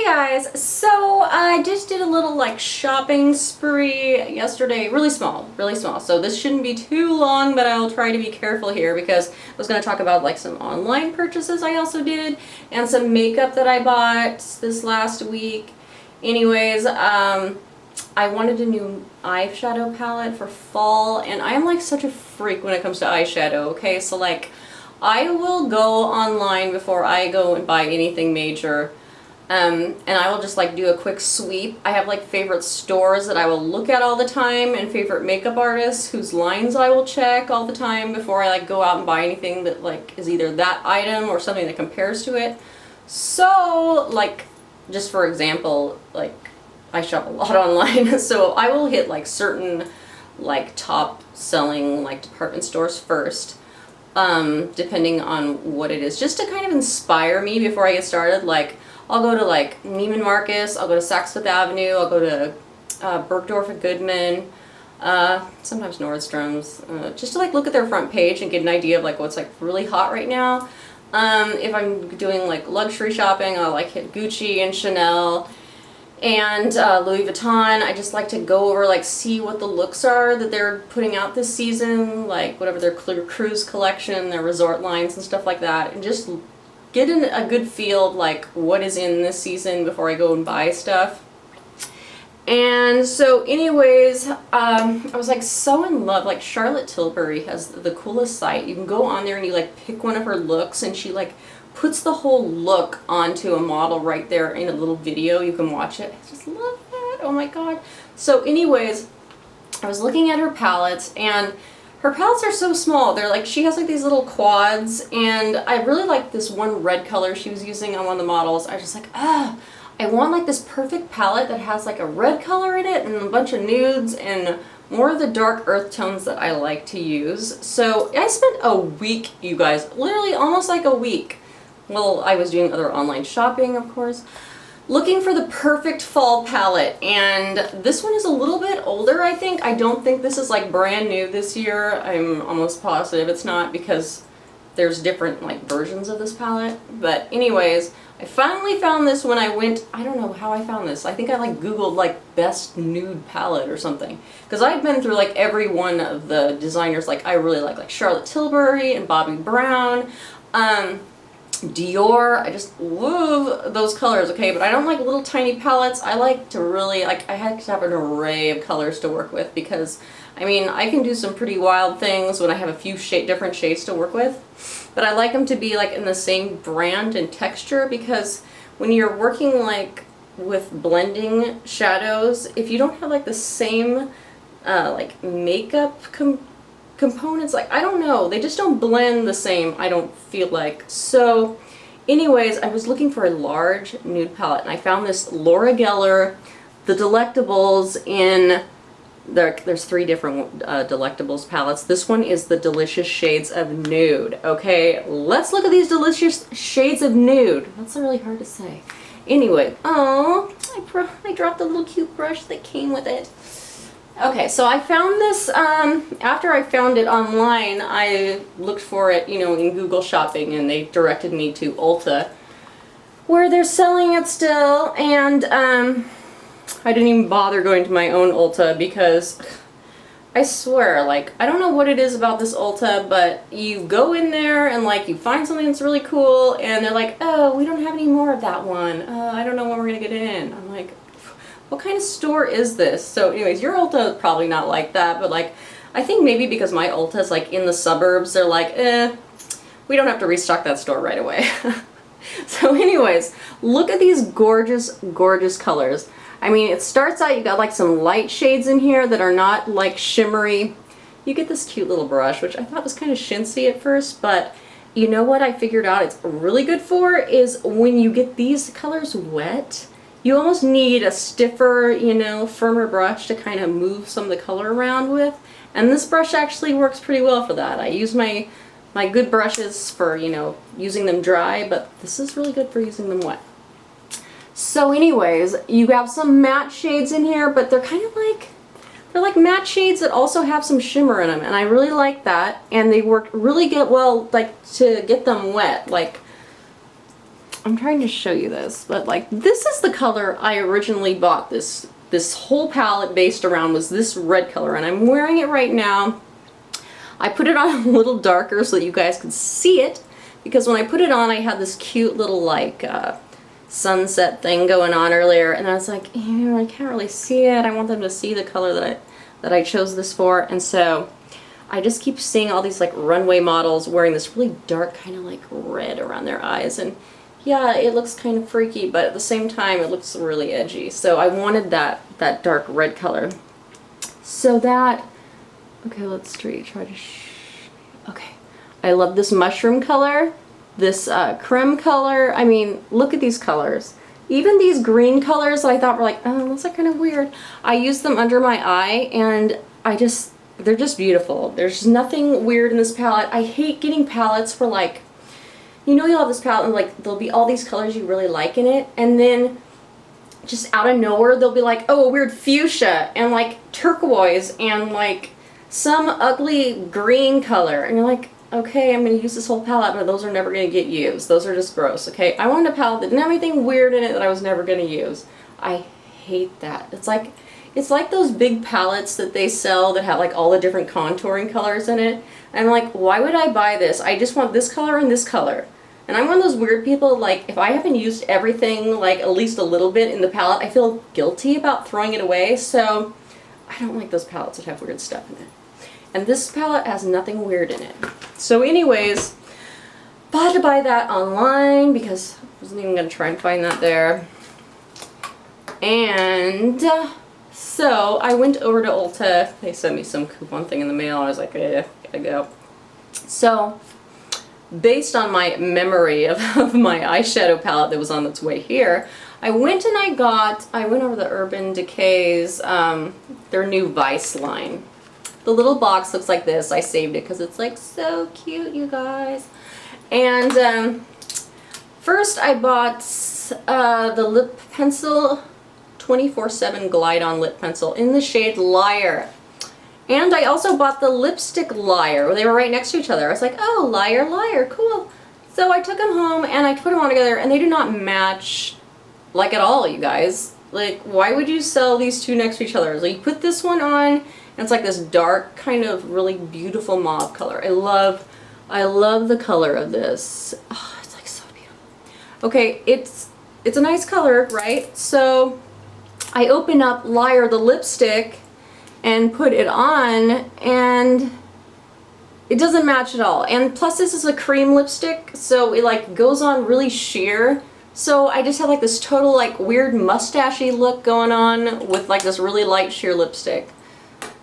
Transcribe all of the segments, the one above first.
guys, so I just did a little like shopping spree yesterday, really small, so this shouldn't be too long, but I'll try to be careful here because I was going to talk about like some online purchases I also did and some makeup that I bought this last week. Anyways, I wanted a new eyeshadow palette for fall, and I am like such a freak when it comes to eyeshadow, okay? So like I will go online before I go and buy anything major. And I will just like do a quick sweep. I have like favorite stores that I will look at all the time and favorite makeup artists whose lines I will check all the time before I like go out and buy anything that like is either that item or something that compares to it. So like just for example, like I shop a lot online, so I will hit like certain like top selling like department stores first, depending on what it is, just to kind of inspire me before I get started. Like I'll go to like Neiman Marcus, I'll go to Saks Fifth Avenue, I'll go to Bergdorf and Goodman, sometimes Nordstrom's, just to like look at their front page and get an idea of like what's like really hot right now. If I'm doing like luxury shopping, I'll like hit Gucci and Chanel and Louis Vuitton. I just like to go over like see what the looks are that they're putting out this season, like whatever their cruise collection, their resort lines and stuff like that, and just get a good feel of like what is in this season before I go and buy stuff. And so anyways, I was like so in love. Like Charlotte Tilbury has the coolest site. You can go on there and you like pick one of her looks and she like puts the whole look onto a model right there in a little video. You can watch it. I just love that. Oh my god. So anyways, I was looking at her palettes, and her palettes are so small. They're like, she has like these little quads, and I really like this one red color she was using on one of the models. I was just like, I want like this perfect palette that has like a red color in it and a bunch of nudes and more of the dark earth tones that I like to use. So I spent a week, you guys, literally almost like a week. Well, I was doing other online shopping, of course, looking for the perfect fall palette, and this one is a little bit older, I think. I don't think this is like brand new this year. I'm almost positive it's not, because there's different like versions of this palette. But anyways, I finally found this when I went, I don't know how I found this. I think I like Googled like best nude palette or something, because I've been through like every one of the designers. Like I really like Charlotte Tilbury and Bobbi Brown, Dior. I just love those colors, okay? But I don't like little tiny palettes. I like to really, like, I had to have an array of colors to work with, because, I mean, I can do some pretty wild things when I have a few different shades to work with. But I like them to be, like, in the same brand and texture, because when you're working, like, with blending shadows, if you don't have, like, the same, like, makeup components, like, I don't know, they just don't blend the same, I don't feel like. So anyways, I was looking for a large nude palette, and I found this Laura Geller, the Delectables in there's 3 different Delectables palettes. This one is the Delicious Shades of Nude. Okay, let's look at these delicious shades of nude. That's really hard to say. Anyway, oh, I dropped the little cute brush that came with it. Okay, so I found this, after I found it online, I looked for it, you know, in Google Shopping, and they directed me to Ulta, where they're selling it still, and I didn't even bother going to my own Ulta, because I swear, like, I don't know what it is about this Ulta, but you go in there and like you find something that's really cool, and they're like, oh, we don't have any more of that one, I don't know when we're gonna get in. I'm like, what kind of store is this? So anyways, your Ulta is probably not like that, but like, I think maybe because my Ulta is like in the suburbs, they're like, we don't have to restock that store right away. So anyways, look at these gorgeous, gorgeous colors. I mean, it starts out, you got like some light shades in here that are not like shimmery. You get this cute little brush, which I thought was kind of chintzy at first, but you know what I figured out it's really good for is when you get these colors wet, you almost need a stiffer, you know, firmer brush to kind of move some of the color around with. And this brush actually works pretty well for that. I use my good brushes for, you know, using them dry, but this is really good for using them wet. So anyways, you have some matte shades in here, but they're kind of like, they're like matte shades that also have some shimmer in them, and I really like that. And they work really well, like, to get them wet. Like, I'm trying to show you this, but like this is the color I originally bought this whole palette based around, was this red color, and I'm wearing it right now. I put it on a little darker so that you guys could see it, because when I put it on I had this cute little like sunset thing going on earlier, and I was like, ew, I can't really see it. I want them to see the color that I chose this for. And so I just keep seeing all these like runway models wearing this really dark kind of like red around their eyes, and yeah, it looks kind of freaky, but at the same time it looks really edgy. So I wanted that dark red color. So that, okay, let's try to okay. I love this mushroom color, this creme color. I mean, look at these colors. Even these green colors that I thought were like, oh, those are kind of weird. I used them under my eye, and they're just beautiful. There's nothing weird in this palette. I hate getting palettes for like, you know, you'll have this palette and like there'll be all these colors you really like in it, and then just out of nowhere they'll be like, oh, a weird fuchsia and like turquoise and like some ugly green color, and you're like, okay, I'm gonna use this whole palette, but those are never gonna get used. Those are just gross, okay? I wanted a palette that didn't have anything weird in it that I was never gonna use. I hate that. It's like those big palettes that they sell that have like all the different contouring colors in it. And I'm like, why would I buy this? I just want this color and this color. And I'm one of those weird people, like, if I haven't used everything, like, at least a little bit in the palette, I feel guilty about throwing it away, so I don't like those palettes that have weird stuff in it. And this palette has nothing weird in it. So anyways, I had to buy that online because I wasn't even going to try and find that there. And so I went over to Ulta. They sent me some coupon thing in the mail. I was like, gotta go. So based on my memory of my eyeshadow palette that was on its way here, I went over the Urban Decay's, their new Vice line. The little box looks like this. I saved it because it's like so cute, you guys. And first I bought the lip pencil, 24/7 Glide On lip pencil in the shade Liar. And I also bought the lipstick Liar. They were right next to each other. I was like, oh, Liar, Liar, cool. So I took them home and I put them on together, and they do not match like at all, you guys. Like, why would you sell these two next to each other? So you put this one on, and it's like this dark kind of really beautiful mauve color. I love the color of this. Oh, it's like so beautiful. Okay, it's a nice color, right? So I open up Liar, the lipstick, and put it on, and it doesn't match at all. And plus this is a cream lipstick, so it like goes on really sheer. So I just have like this total like weird mustachy look going on with like this really light sheer lipstick.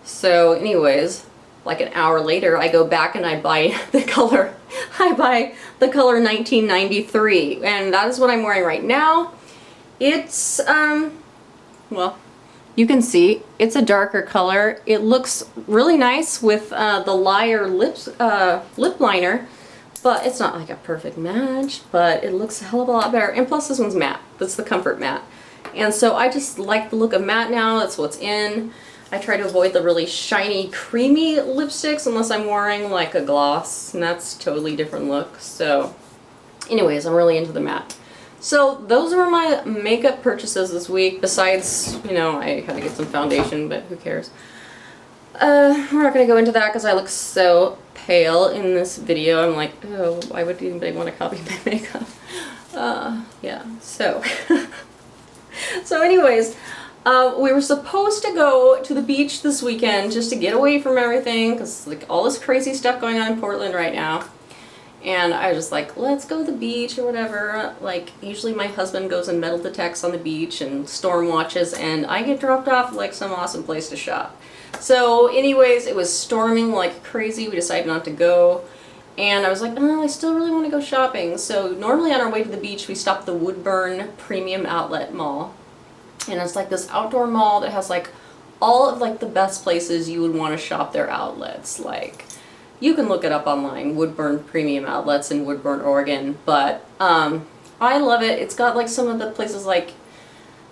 So anyways, like an hour later I go back and I buy the color. I buy the color 1993, and that is what I'm wearing right now. It's well, you can see it's a darker color. It looks really nice with the Liar lip liner, but it's not like a perfect match, but it looks a hell of a lot better. And plus this one's matte. That's the Comfort Matte. And so I just like the look of matte now. That's what's in. I try to avoid the really shiny, creamy lipsticks unless I'm wearing like a gloss, and that's a totally different look. So anyways, I'm really into the matte. So those were my makeup purchases this week. Besides, you know, I had to get some foundation, but who cares? We're not going to go into that because I look so pale in this video. I'm like, oh, why would anybody want to copy my makeup? Yeah, so. So anyways, we were supposed to go to the beach this weekend just to get away from everything because like all this crazy stuff going on in Portland right now. And I was just like, let's go to the beach or whatever. Like, usually my husband goes and metal detects on the beach and storm watches, and I get dropped off at like some awesome place to shop. So anyways, it was storming like crazy. We decided not to go. And I was like, oh, I still really want to go shopping. So normally on our way to the beach, we stop at the Woodburn Premium Outlet Mall. And it's like this outdoor mall that has like all of like the best places you would want to shop their outlets. Like, you can look it up online, Woodburn Premium Outlets in Woodburn, Oregon, but I love it. It's got like some of the places like,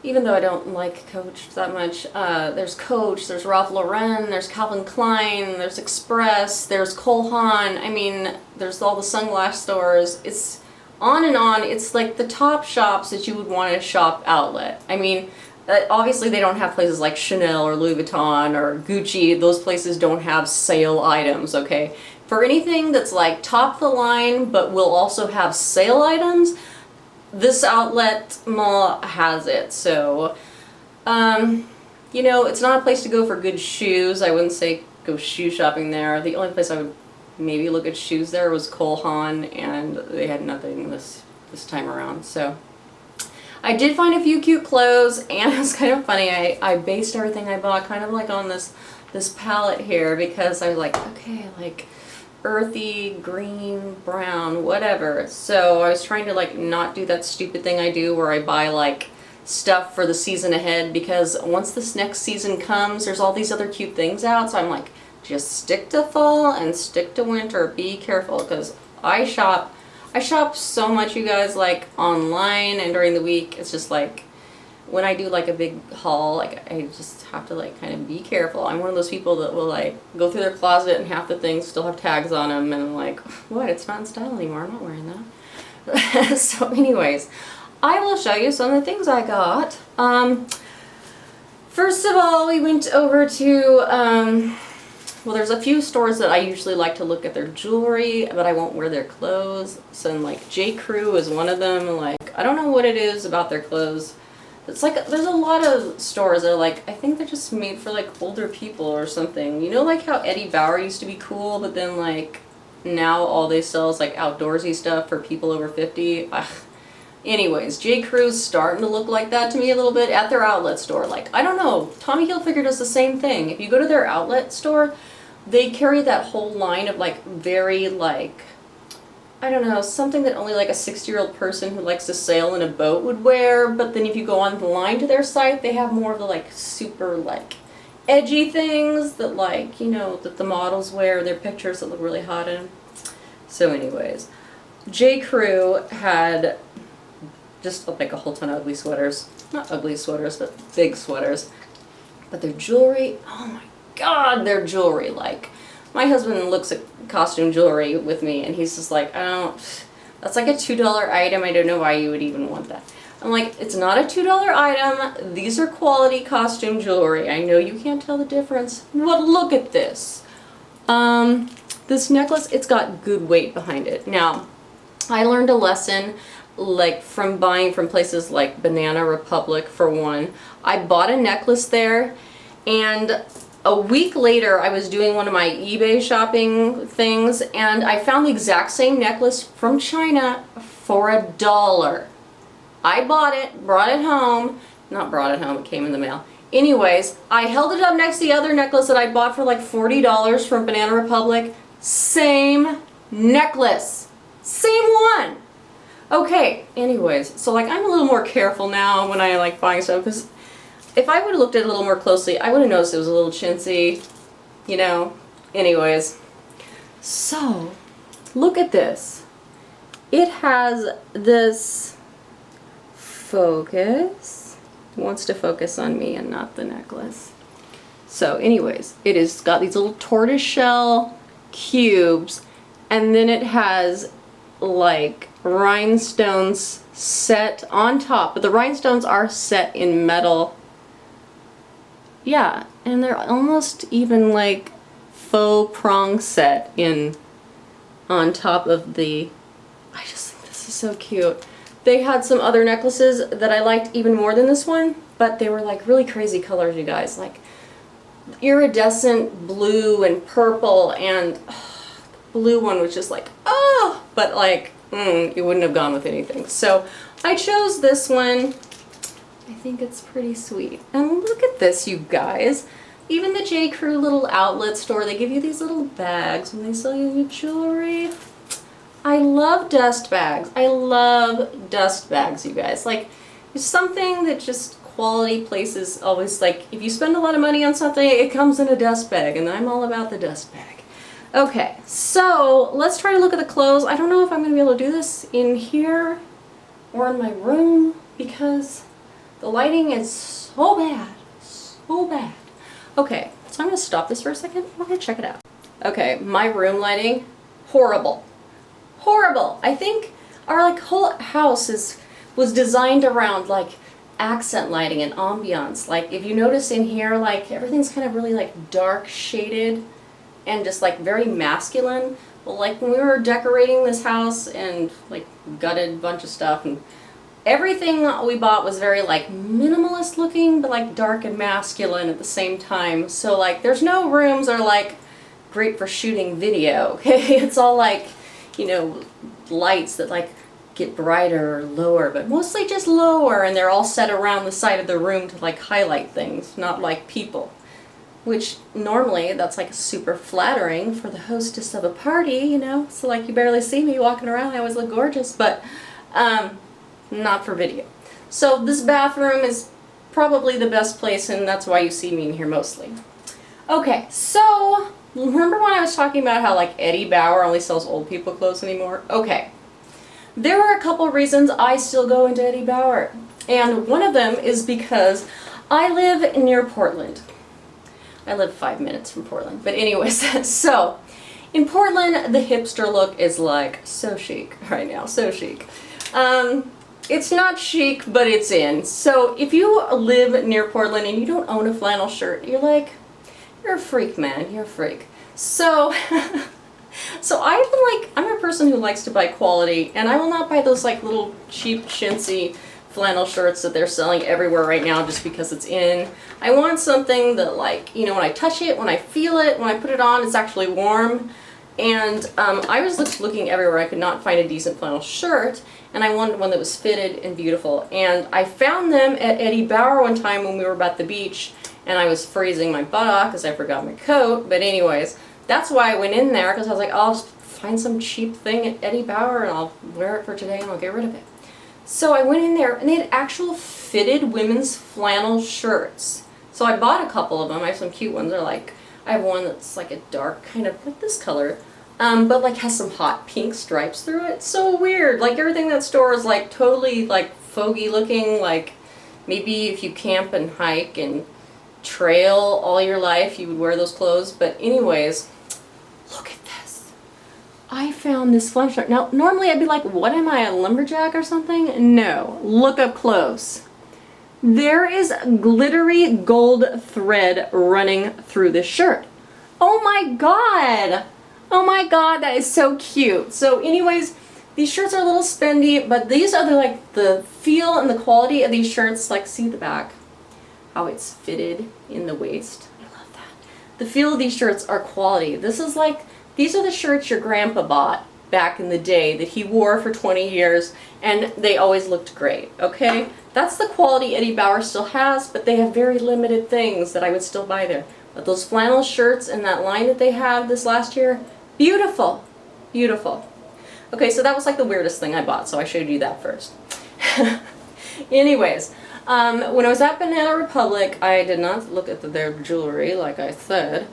even though I don't like Coach that much, there's Coach, there's Ralph Lauren, there's Calvin Klein, there's Express, there's Cole Haan. I mean, there's all the sunglass stores. on and on. It's like the top shops that you would want to shop outlet. I mean, obviously they don't have places like Chanel or Louis Vuitton or Gucci. Those places don't have sale items, okay? For anything that's like top of the line but will also have sale items, this outlet mall has it. So, you know, it's not a place to go for good shoes. I wouldn't say go shoe shopping there. The only place I would maybe look at shoes there was Cole Haan, and they had nothing this time around. So I did find a few cute clothes, and it's kind of funny. I based everything I bought kind of like on this palette here, because I was like, okay, like earthy, green, brown, whatever. So I was trying to like not do that stupid thing I do where I buy like stuff for the season ahead, because once this next season comes, there's all these other cute things out. So I'm like, just stick to fall and stick to winter. Be careful, because I shop so much, you guys, like online and during the week. It's just like when I do like a big haul, like I just have to like kind of be careful. I'm one of those people that will like go through their closet and half the things still have tags on them, and I'm like, what? It's not in style anymore. I'm not wearing that. So anyways, I will show you some of the things I got. First of all, we went over to well, there's a few stores that I usually like to look at their jewelry, but I won't wear their clothes. So like j.crew is one of them. Like, I don't know what it is about their clothes. It's like, there's a lot of stores that are like, I think they're just made for like older people or something. You know, like how Bauer used to be cool, but then like now all they sell is like outdoorsy stuff for people over 50. Ugh. Anyways, j.crew's starting to look like that to me a little bit at their outlet store. Like, I don't know, Tommy Hilfiger does the same thing. If you go to their outlet store, they carry that whole line of like very like, I don't know, something that only like a 60-year-old person who likes to sail in a boat would wear. But then if you go on the line to their site, they have more of the like super like edgy things that like, you know, that the models wear, their pictures that look really hot in. So anyways, j.crew had just like a whole ton of ugly sweaters. Not ugly sweaters, but big sweaters. But their jewelry, oh my god, their jewelry. Like, my husband looks at costume jewelry with me and he's just like, that's like a $2 item. I don't know why you would even want that. I'm like, it's not a $2 item. These are quality costume jewelry. I know you can't tell the difference, but look at this. This necklace, it's got good weight behind it. Now, I learned a lesson like from buying from places like Banana Republic for one. I bought a necklace there, and a week later I was doing one of my eBay shopping things, and I found the exact same necklace from China for $1. I bought it, brought it home. Not brought it home, it came in the mail. Anyways, I held it up next to the other necklace that I bought for like $40 from Banana Republic. Same necklace. Same one. Okay, anyways, so like I'm a little more careful now when I like buying stuff, because if I would have looked at it a little more closely, I would have noticed it was a little chintzy, you know. Anyways, so look at this. It has this focus. It wants to focus on me and not the necklace. So anyways, it has got these little tortoiseshell cubes, and then it has like rhinestones set on top, but the rhinestones are set in metal. Yeah, and they're almost even like faux prong set in on top of the, I just think this is so cute. They had some other necklaces that I liked even more than this one, but they were like really crazy colors, you guys, like iridescent blue and purple, and the blue one was just like, oh, but like, it wouldn't have gone with anything. So I chose this one. I think it's pretty sweet. And look at this, you guys. Even the j.crew little outlet store, they give you these little bags when they sell you your jewelry. I love dust bags. I love dust bags, you guys. Like, it's something that just quality places always like, if you spend a lot of money on something, it comes in a dust bag, and I'm all about the dust bag. Okay, so let's try to look at the clothes. I don't know if I'm going to be able to do this in here or in my room, because the lighting is so bad. So bad. Okay, so I'm going to stop this for a second. We're going to check it out. Okay, my room lighting, horrible. Horrible. I think our like whole house was designed around like accent lighting and ambiance. Like if you notice in here, like everything's kind of really like dark shaded and just like very masculine. Well, like when we were decorating this house and like gutted a bunch of stuff, and everything we bought was very like minimalist looking, but like dark and masculine at the same time. So like there's no rooms that are like great for shooting video, okay? It's all like, you know, lights that like get brighter or lower, but mostly just lower, and they're all set around the side of the room to like highlight things, not like people. Which normally that's like super flattering for the hostess of a party, you know? So like you barely see me walking around, I always look gorgeous, but not for video. So this bathroom is probably the best place, and that's why you see me in here mostly. Okay, so remember when I was talking about how like Eddie Bauer only sells old people clothes anymore? Okay. There are a couple of reasons I still go into Eddie Bauer, and one of them is because I live near Portland. I live 5 minutes from Portland, but anyways, so in Portland the hipster look is like so chic right now, so chic. It's not chic, but it's in. So if you live near Portland and you don't own a flannel shirt, you're a freak, man, you're a freak. So so I'm a person who likes to buy quality, and I will not buy those like little cheap chintzy flannel shirts that they're selling everywhere right now just because it's in. I want something that, like, you know, when I touch it, when I feel it, when I put it on, it's actually warm. And I was looking everywhere. I could not find a decent flannel shirt, and I wanted one that was fitted and beautiful. And I found them at Eddie Bauer one time when we were at the beach, and I was freezing my butt off because I forgot my coat. But anyways, that's why I went in there, because I was like, I'll just find some cheap thing at Eddie Bauer and I'll wear it for today and I'll get rid of it. So I went in there and they had actual fitted women's flannel shirts. So I bought a couple of them. I have some cute ones. They're like, I have one that's like a dark kind of like this color, but like has some hot pink stripes through it. So weird. Like everything in that store is like totally like fogey looking. Like maybe if you camp and hike and trail all your life, you would wear those clothes. But anyways, look at this. I found this flannel shirt. Now, normally I'd be like, what am I, a lumberjack or something? No, look up close. There is glittery gold thread running through this shirt. Oh my god! Oh my god, that is so cute. So anyways, these shirts are a little spendy, but these are the feel and the quality of these shirts. Like, see the back, how it's fitted in the waist. I love that. The feel of these shirts are quality. This is like, these are the shirts your grandpa bought back in the day that he wore for 20 years, and they always looked great, okay? That's the quality Eddie Bauer still has, but they have very limited things that I would still buy there. But those flannel shirts and that line that they have this last year, beautiful, beautiful. Okay, so that was like the weirdest thing I bought, so I showed you that first. Anyways, when I was at Banana Republic, I did not look at their jewelry, like I said,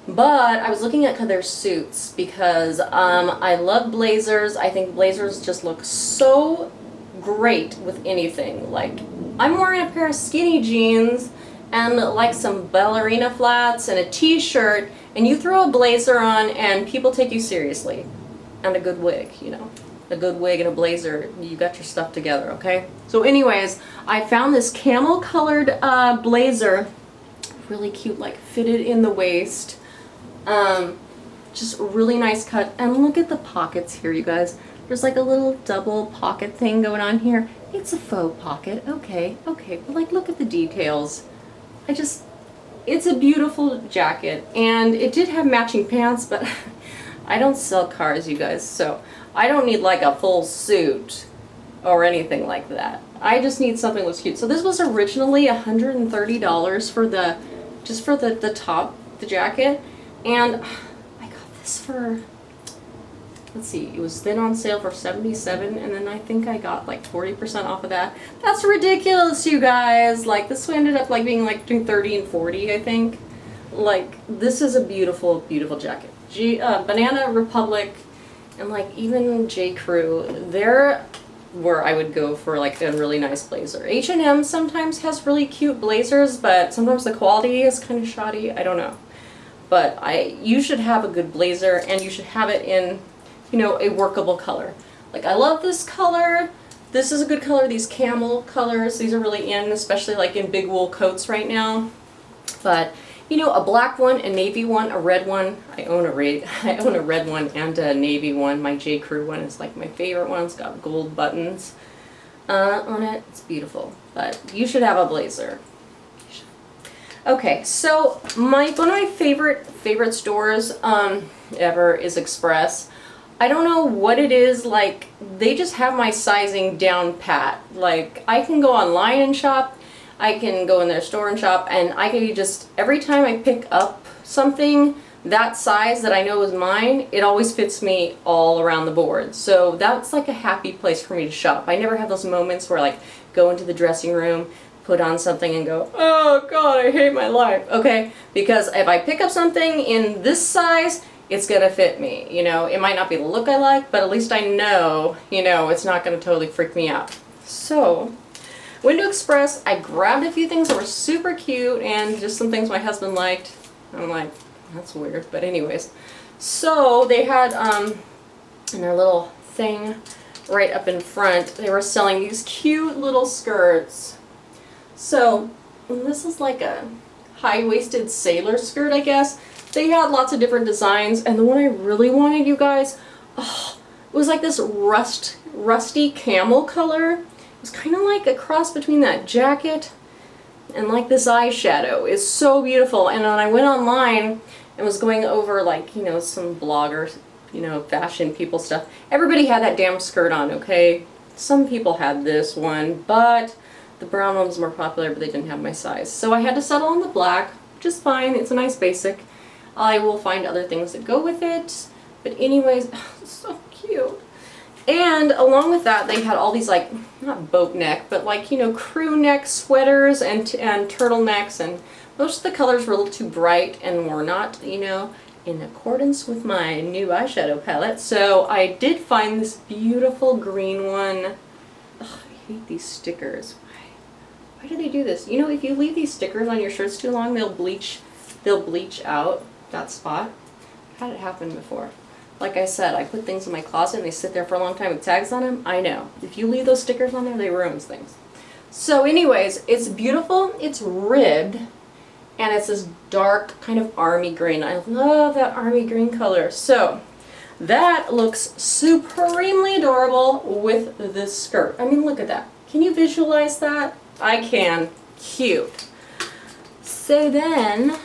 but I was looking at their suits because I love blazers. I think blazers just look so great with anything. Like, I'm wearing a pair of skinny jeans and like some ballerina flats and a t-shirt, and you throw a blazer on and people take you seriously. And a good wig, you know. A good wig and a blazer, you got your stuff together, okay? So anyways, I found this camel colored blazer, really cute, like fitted in the waist. Just really nice cut, and look at the pockets here, you guys. There's like a little double pocket thing going on here. It's a faux pocket, okay, but like look at the details. It's a beautiful jacket, and it did have matching pants, but I don't sell cars, you guys, so I don't need like a full suit or anything like that. I just need something that was cute. So this was originally $130 for just for the top, the jacket. And I got this for, let's see, it was then on sale for $77, and then I think I got like 40% off of that. That's ridiculous, you guys. Like, this ended up like being like between 30 and 40, I think. Like, this is a beautiful, beautiful jacket. Banana Republic and like even j.crew, they're where I would go for like a really nice blazer. H&M sometimes has really cute blazers, but sometimes the quality is kind of shoddy. I don't know. But you should have a good blazer, and you should have it in, you know, a workable color. Like, I love this color. This is a good color. These camel colors, these are really in, especially like in big wool coats right now. But, you know, a black one, a navy one, a red one. I own a red one and a navy one. My j.crew one is like my favorite one. It's got gold buttons on it. It's beautiful. But you should have a blazer. Okay, so one of my favorite stores ever is Express. I don't know what it is, like, they just have my sizing down pat. Like, I can go online and shop, I can go in their store and shop, and I can just, every time I pick up something that size that I know is mine, it always fits me all around the board. So that's like a happy place for me to shop. I never have those moments where, like, go into the dressing room, put on something and go, oh god, I hate my life. Okay, because if I pick up something in this size, it's gonna fit me. You know, it might not be the look I like, but at least I know, you know, it's not gonna totally freak me out. So, went to Express, I grabbed a few things that were super cute and just some things my husband liked. I'm like, that's weird, but anyways. So, they had, in their little thing right up in front, they were selling these cute little skirts. So, this is like a high-waisted sailor skirt, I guess. They had lots of different designs, and the one I really wanted, you guys, oh, it was like this rusty camel color. It was kind of like a cross between that jacket and like this eyeshadow. It's so beautiful. And when I went online and was going over, like, you know, some bloggers, you know, fashion people stuff, everybody had that damn skirt on, okay? Some people had this one, but the brown one was more popular, but they didn't have my size. So I had to settle on the black, which is fine. It's a nice basic. I will find other things that go with it. But anyways, it's so cute. And along with that, they had all these, like, not boat neck, but like, you know, crew neck sweaters and turtlenecks. And most of the colors were a little too bright and were not, you know, in accordance with my new eyeshadow palette. So I did find this beautiful green one. Ugh, I hate these stickers. Why do they do this? You know, if you leave these stickers on your shirts too long, they'll bleach out that spot. I've had it happen before. Like I said, I put things in my closet and they sit there for a long time with tags on them. I know. If you leave those stickers on there, they ruins things. So anyways, it's beautiful. It's ribbed. And it's this dark kind of army green. I love that army green color. So that looks supremely adorable with this skirt. I mean, look at that. Can you visualize that? I can. Cute. So then,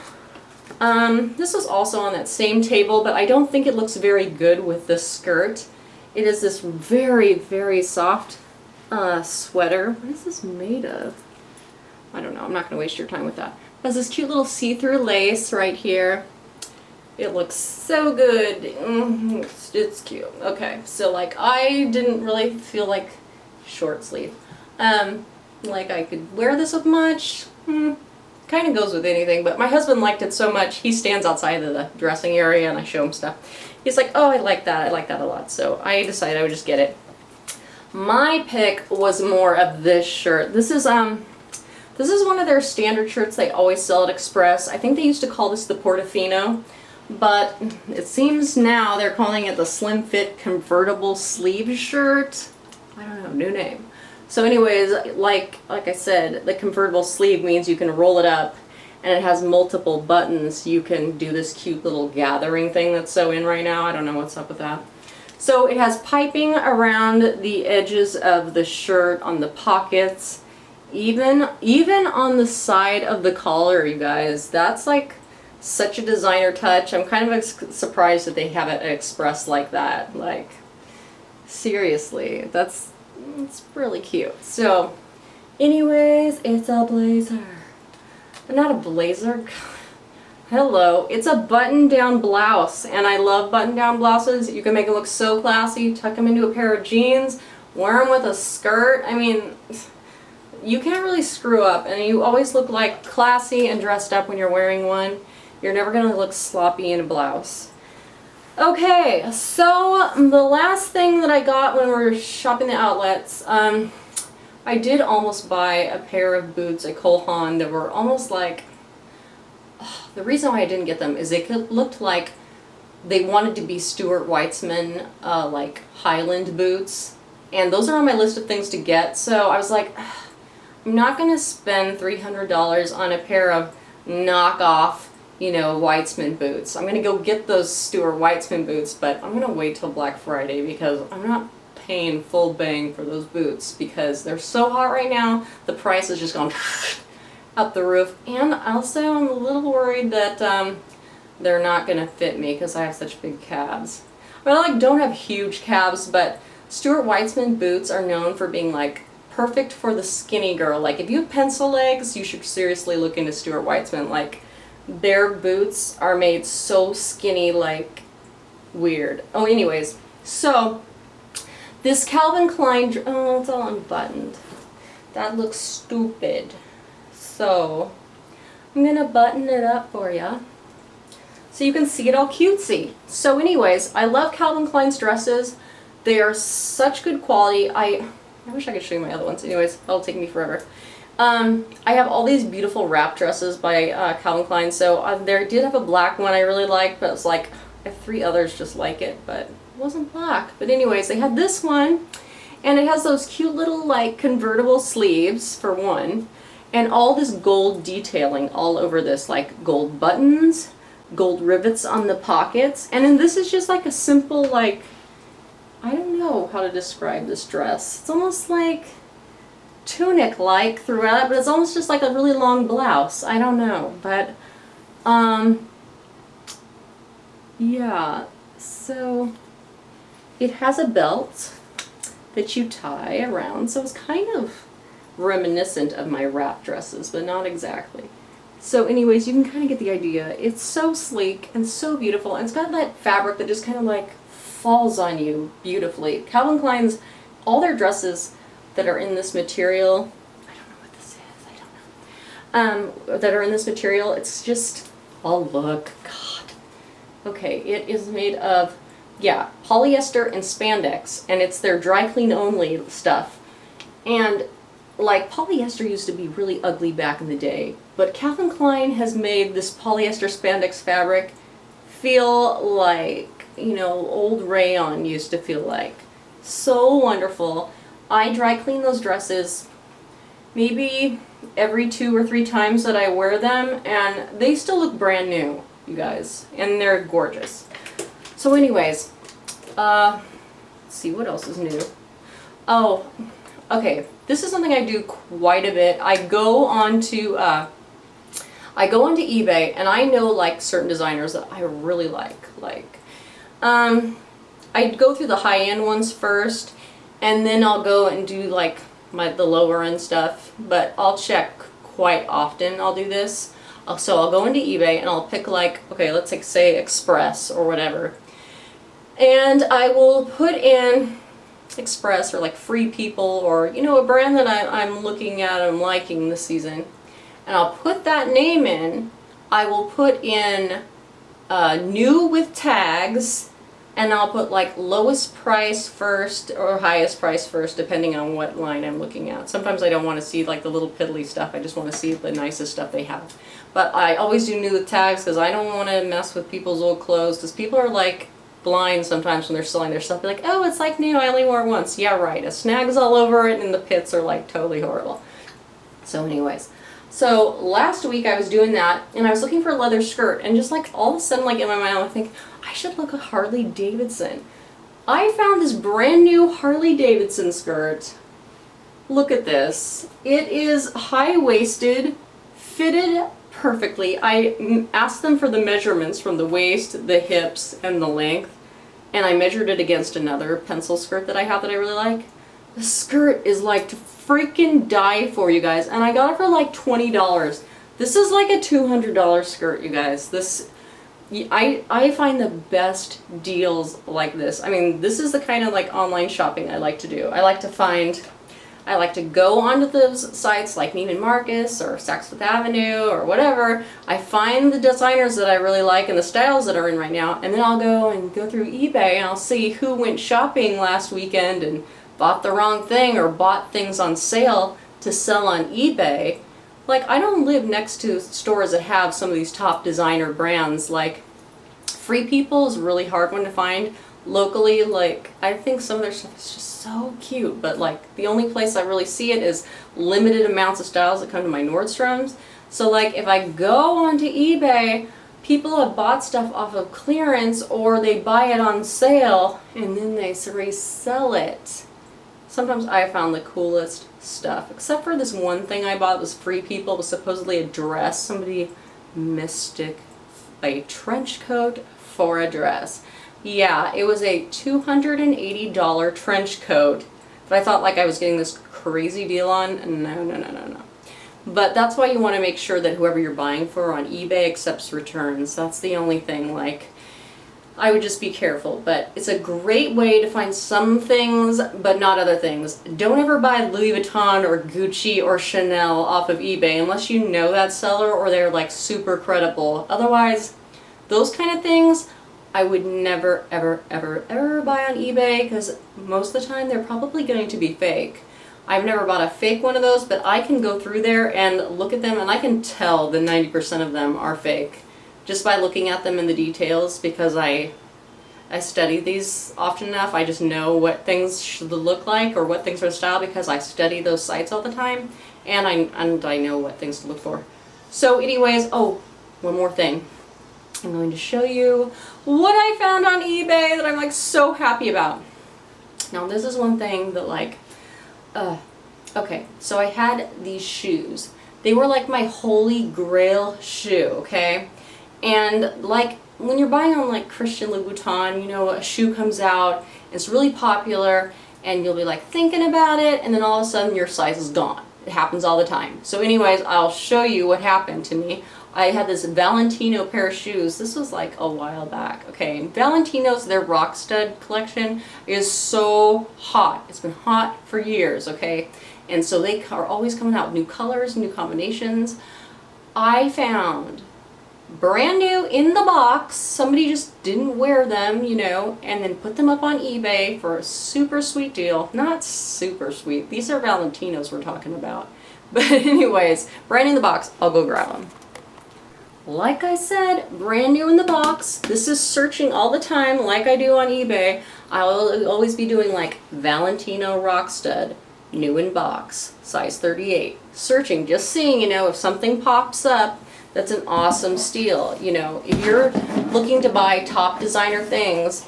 this was also on that same table, but I don't think it looks very good with this skirt. It is this very, very soft sweater. What is this made of? I don't know. I'm not going to waste your time with that. It has this cute little see-through lace right here. It looks so good. It's cute. Okay, so like I didn't really feel like short sleeve. Like I could wear this with much. Kind of goes with anything, but my husband liked it so much, he stands outside of the dressing area and I show him stuff. He's like, oh, I like that a lot. So I decided I would just get it. My pick was more of this shirt. This is one of their standard shirts they always sell at Express. I think they used to call this the Portofino, but it seems now they're calling it the Slim Fit Convertible Sleeve Shirt. I don't know, new name. So anyways, like I said, the convertible sleeve means you can roll it up and it has multiple buttons. You can do this cute little gathering thing that's so in right now. I don't know what's up with that. So it has piping around the edges of the shirt, on the pockets, even on the side of the collar, you guys. That's like such a designer touch. I'm kind of surprised that they have it expressed like that. Like, seriously, it's really cute. So, anyways, it's a blazer. Not a blazer. Hello. It's a button-down blouse, and I love button-down blouses. You can make it look so classy. Tuck them into a pair of jeans. Wear them with a skirt. I mean, you can't really screw up, and you always look like classy and dressed up when you're wearing one. You're never going to look sloppy in a blouse. Okay, so the last thing that I got when we were shopping the outlets, I did almost buy a pair of boots at Cole Haan that were almost like, the reason why I didn't get them is they looked like they wanted to be Stuart Weitzman, like Highland boots. And those are on my list of things to get. So I was like, I'm not going to spend $300 on a pair of knockoff, you know, Weitzman boots. I'm going to go get those Stuart Weitzman boots, but I'm going to wait till Black Friday because I'm not paying full bang for those boots because they're so hot right now. The price is just going up the roof. And also I'm a little worried that they're not going to fit me because I have such big calves. I mean, I like don't have huge calves, but Stuart Weitzman boots are known for being like perfect for the skinny girl. Like if you have pencil legs, you should seriously look into Stuart Weitzman. Like their boots are made so skinny, like weird. Oh, anyways, so this Calvin Klein, oh, it's all unbuttoned. That looks stupid. So I'm gonna button it up for ya so you can see it all cutesy. So anyways, I love Calvin Klein's dresses. They are such good quality. I wish I could show you my other ones. Anyways, that'll take me forever. I have all these beautiful wrap dresses by Calvin Klein. So they did have a black one I really liked, but it's like I have 3 others just like it, but it wasn't black. But anyways, they had this one, and it has those cute little like convertible sleeves for one, and all this gold detailing all over this, like gold buttons, gold rivets on the pockets, and then this is just like a simple like, I don't know how to describe this dress. It's almost like tunic-like throughout, but it's almost just like a really long blouse. I don't know, but yeah, so it has a belt that you tie around, so it's kind of reminiscent of my wrap dresses, but not exactly. So anyways, you can kind of get the idea. It's so sleek and so beautiful, and it's got that fabric that just kind of like falls on you beautifully. Calvin Klein's, all their dresses that are in this material, I don't know what this is, I don't know, that are in this material, it's just, oh look, God. Okay, it is made of, yeah, polyester and spandex, and it's their dry clean only stuff. And like polyester used to be really ugly back in the day, but Calvin Klein has made this polyester spandex fabric feel like, you know, old rayon used to feel like. So wonderful. I dry clean those dresses maybe every 2 or 3 times that I wear them, and they still look brand new, you guys, and they're gorgeous. So anyways, let's see what else is new. Oh, okay, this is something I do quite a bit. I go onto eBay, and I know like certain designers that I really like. I go through the high-end ones first, and then I'll go and do like the lower end stuff, but I'll check quite often. I'll do this. So I'll go into eBay and I'll pick like, okay, let's say Express or whatever, and I will put in Express or like Free People, or you know, a brand that I'm looking at and liking this season, and I'll put that name in. I will put in new with tags, and I'll put like lowest price first or highest price first, depending on what line I'm looking at. Sometimes I don't want to see like the little piddly stuff, I just want to see the nicest stuff they have. But I always do new with tags because I don't want to mess with people's old clothes, because people are like blind sometimes when they're selling their stuff. They're like, oh, it's like new, I only wore it once. Yeah, right, a snag's all over it and the pits are like totally horrible. So anyways, so last week I was doing that, and I was looking for a leather skirt, and just like all of a sudden, like in my mind, I think I should look at Harley Davidson. I found this brand new Harley Davidson skirt. Look at this. It is high-waisted, fitted perfectly. I asked them for the measurements from the waist, the hips, and the length, and I measured it against another pencil skirt that I have that I really like. The skirt is like to freaking die for, you guys, and I got it for like $20. This is like a $200 skirt, you guys. This, I find the best deals like this. I mean, this is the kind of like online shopping I like to do. I like to go onto those sites like Neiman Marcus or Saks Fifth Avenue or whatever. I find the designers that I really like and the styles that are in right now, and then I'll go through eBay and I'll see who went shopping last weekend and bought the wrong thing or bought things on sale to sell on eBay. Like, I don't live next to stores that have some of these top designer brands. Like, Free People is a really hard one to find. Locally, like, I think some of their stuff is just so cute, but like the only place I really see it is limited amounts of styles that come to my Nordstrom's. So like if I go onto eBay, people have bought stuff off of clearance or they buy it on sale and then they resell it. Sometimes I found the coolest stuff, except for this one thing I bought was Free People. It was supposedly a dress. Somebody mystic a trench coat for a dress. Yeah, it was a $280 trench coat, but I thought like I was getting this crazy deal on. No. But that's why you want to make sure that whoever you're buying for on eBay accepts returns. That's the only thing. Like, I would just be careful, but it's a great way to find some things, but not other things. Don't ever buy Louis Vuitton or Gucci or Chanel off of eBay unless you know that seller or they're like super credible. Otherwise, those kind of things, I would never, ever, ever, ever buy on eBay because most of the time they're probably going to be fake. I've never bought a fake one of those, but I can go through there and look at them and I can tell that 90% of them are fake just by looking at them in the details because I study these often enough. I just know what things should look like or what things are style because I study those sites all the time and I know what things to look for. So anyways, oh, one more thing. I'm going to show you what I found on eBay that I'm like so happy about. Now this is one thing that like, okay, so I had these shoes. They were like my holy grail shoe, okay? And like when you're buying on like Christian Louboutin, you know, a shoe comes out, it's really popular, and you'll be like thinking about it, and then all of a sudden your size is gone. It happens all the time. So anyways, I'll show you what happened to me. I had this Valentino pair of shoes. This was like a while back. Okay, and Valentino's, their Rockstud collection is so hot. It's been hot for years, okay? And so they are always coming out with new colors, new combinations. I found brand new in the box. Somebody just didn't wear them, you know, and then put them up on eBay for a super sweet deal. Not super sweet. These are Valentinos we're talking about. But anyways, brand new in the box. I'll go grab them. Like I said, brand new in the box. This is searching all the time like I do on eBay. I'll always be doing like Valentino Rockstud, new in box, size 38. Searching, just seeing, you know, if something pops up that's an awesome steal. You know, if you're looking to buy top designer things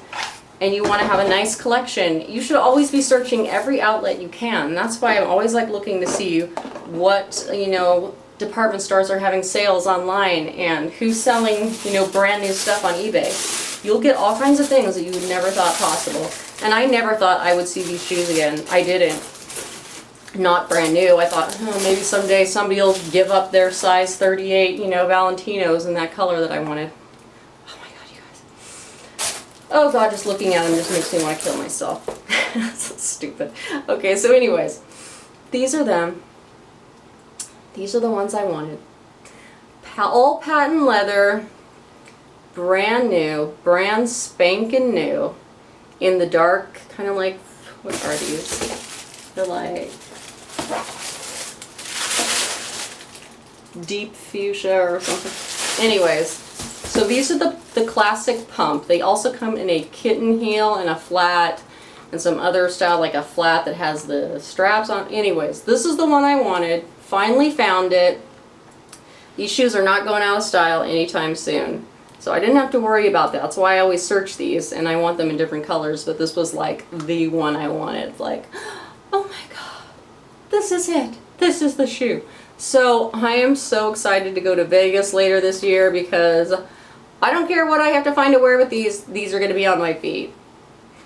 and you want to have a nice collection, you should always be searching every outlet you can. That's why I'm always like looking to see what, you know, department stores are having sales online and who's selling, you know, brand new stuff on eBay. You'll get all kinds of things that you would never thought possible. And I never thought I would see these shoes again. I didn't. Not brand new. I thought, oh, maybe someday somebody will give up their size 38, you know, Valentinos in that color that I wanted. Oh my god, you guys. Oh god, just looking at them just makes me want to kill myself. That's so stupid. Okay, so anyways, these are them. These are the ones I wanted. All patent leather, brand new, brand spanking new, in the dark, kind of like, what are these? They're like deep fuchsia or something. Anyways, so these are the classic pump. They also come in a kitten heel and a flat and some other style like a flat that has the straps on. Anyways, this is the one I wanted. Finally found it. These shoes are not going out of style anytime soon. So I didn't have to worry about that. That's why I always search these and I want them in different colors, but this was like the one I wanted. Like, oh my god, this is it. This is the shoe. So I am so excited to go to Vegas later this year because I don't care what I have to find to wear with these are going to be on my feet.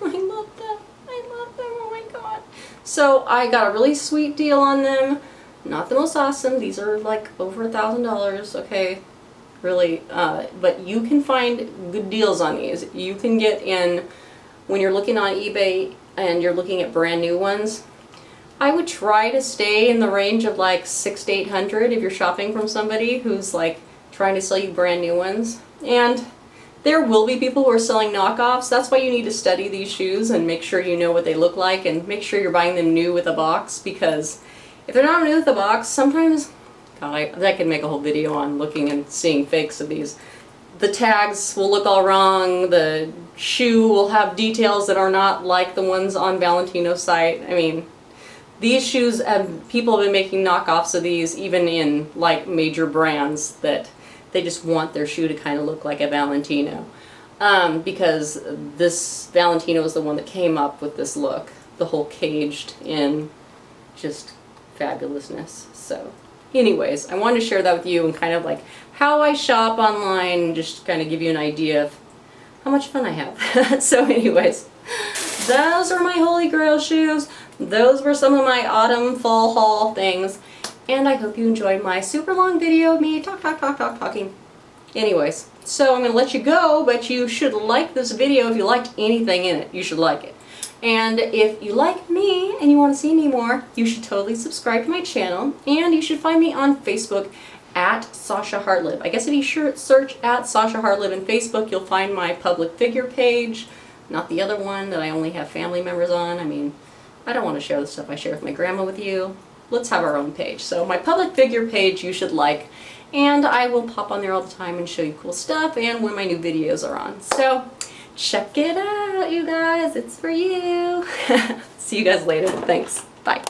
I love them. I love them. Oh my god. So I got a really sweet deal on them. Not the most awesome. These are like over $1,000, okay? Really, but you can find good deals on these. You can get in, when you're looking on eBay and you're looking at brand new ones, I would try to stay in the range of like $600 to $800 if you're shopping from somebody who's like trying to sell you brand new ones. And there will be people who are selling knockoffs. That's why you need to study these shoes and make sure you know what they look like and make sure you're buying them new with a box, because if they're not new with the box, sometimes, God, I could make a whole video on looking and seeing fakes of these. the tags will look all wrong, the shoe will have details that are not like the ones on Valentino's site. I mean, these shoes, people have been making knockoffs of these even in like major brands that they just want their shoe to kind of look like a Valentino. Because this Valentino is the one that came up with this look, the whole caged in just fabulousness. So anyways, I wanted to share that with you and kind of like how I shop online and just kind of give you an idea of how much fun I have. So anyways, those are my holy grail shoes. Those were some of my autumn fall haul things. And I hope you enjoyed my super long video of me talking. Anyways, so I'm going to let you go, but you should like this video. If you liked anything in it, you should like it. And if you like me and you want to see me more, you should totally subscribe to my channel. And you should find me on Facebook at Sasha Hartleb. I guess if you search at Sasha Hartleb in Facebook, you'll find my public figure page, not the other one that I only have family members on. I mean, I don't want to share the stuff I share with my grandma with you. Let's have our own page. So my public figure page you should like, and I will pop on there all the time and show you cool stuff and when my new videos are on. So check it out, you guys. It's for you. See you guys later. Thanks. Bye.